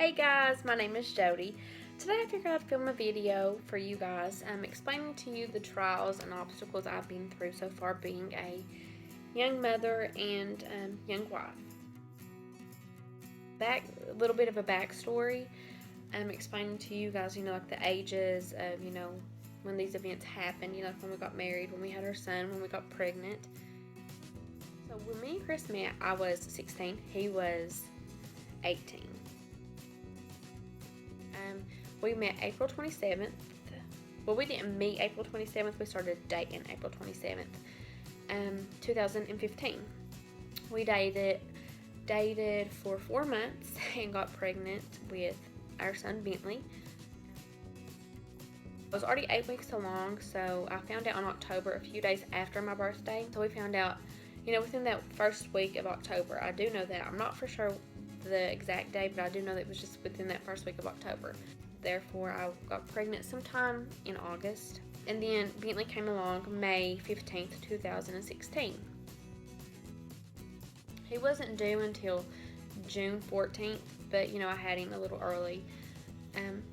Hey guys, my name is Jody. Today I figured I'd film a video for you guys explaining to you the trials and obstacles I've been through so far being a young mother and young wife. A little bit of a backstory, explaining to you guys, like the ages of, when these events happened, like when we got married, when we had our son, when we got pregnant. So when me and Chris met, I was 16, he was 18. We met April 27th. Well, we didn't meet April 27th. We started dating April 27th, 2015. We dated for 4 months and got pregnant with our son Bentley. I was already 8 weeks along, so I found out in October, a few days after my birthday. So we found out, within that first week of October. I do know that. I'm not for sure the exact day, but I do know that it was just within that first week of October. Therefore, I got pregnant sometime in August. And then Bentley came along May 15th, 2016. He wasn't due until June 14th, but I had him a little early.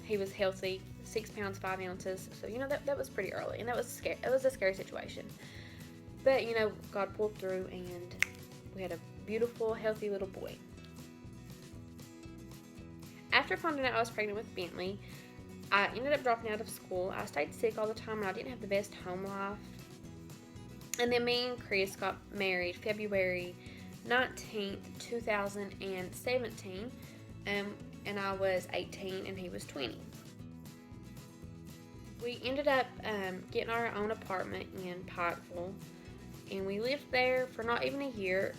He was healthy, 6 pounds 5 ounces, so that was pretty early, and that was scary. It was a scary situation, but God pulled through, and we had a beautiful, healthy little boy. After finding out I was pregnant with Bentley, I ended up dropping out of school. I stayed sick all the time, and I didn't have the best home life. And then me and Chris got married February 19th, 2017, and I was 18 and he was 20. We ended up getting our own apartment in Pikeville, and we lived there for not even a year.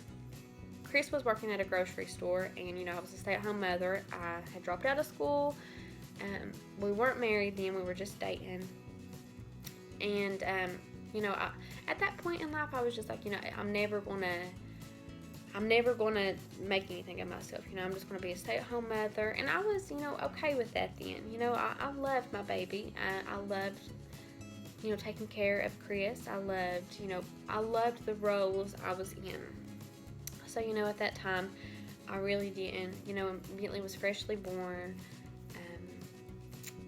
Chris was working at a grocery store, and I was a stay-at-home mother. I had dropped out of school. We weren't married then, we were just dating. And at that point in life, I was just like, I'm never gonna make anything of myself. I'm just gonna be a stay-at-home mother, and I was okay with that then. I loved my baby. I loved taking care of Chris. I loved the roles I was in. So, at that time, I really didn't. When Bentley was freshly born,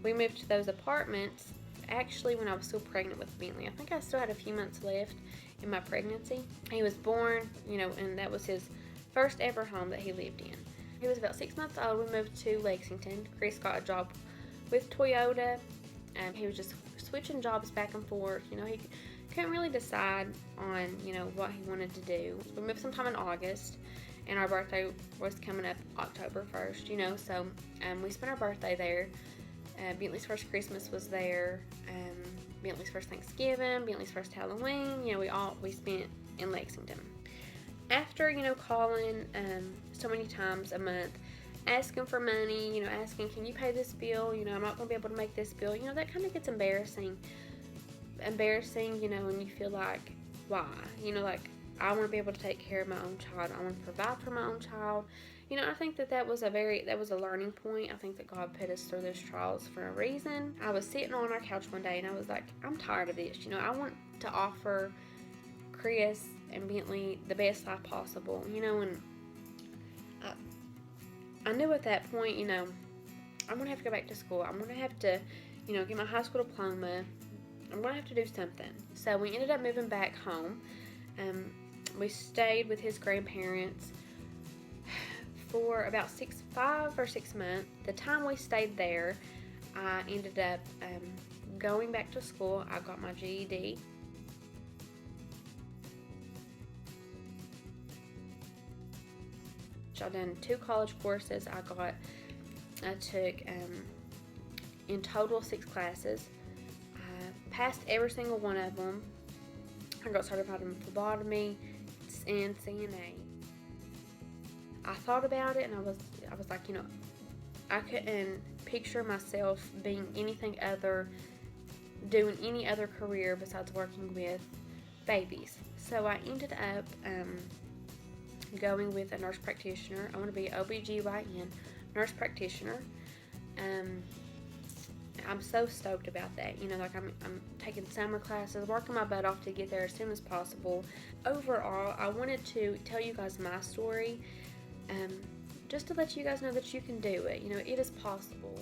we moved to those apartments, actually, when I was still pregnant with Bentley. I think I still had a few months left in my pregnancy. He was born, and that was his first ever home that he lived in. He was about 6 months old. We moved to Lexington. Chris got a job with Toyota, and he was just switching jobs back and forth. He couldn't really decide on what he wanted to do. We moved sometime in August, and our birthday was coming up October 1st. So we spent our birthday there. Bentley's first Christmas was there. Bentley's first Thanksgiving, Bentley's first Halloween. We spent in Lexington. After calling so many times a month, asking for money, asking, can you pay this bill? I'm not gonna be able to make this bill. That kind of gets embarrassing, and you feel like, why? Like, I want to be able to take care of my own child. I want to provide for my own child. I think that was a learning point. I think that God put us through those trials for a reason. I was sitting on our couch one day, and I was like, I'm tired of this. I want to offer Chris and Bentley the best life possible. And I knew at that point, I'm going to have to go back to school. I'm going to have to, get my high school diploma. I'm going to have to do something. So we ended up moving back home. We stayed with his grandparents for about 5 or 6 months. The time we stayed there, I ended up going back to school. I got my GED. I've done 2 college courses. I took in total 6 classes. I passed every single one of them. I got certified in phlebotomy and CNA. I thought about it, and I was like, I couldn't picture myself being doing any other career besides working with babies. So I ended up going with a nurse practitioner. I want to be an OBGYN nurse practitioner. I'm so stoked about that. I'm taking summer classes, working my butt off to get there as soon as possible. Overall, I wanted to tell you guys my story, just to let you guys know that you can do it. You know, it is possible.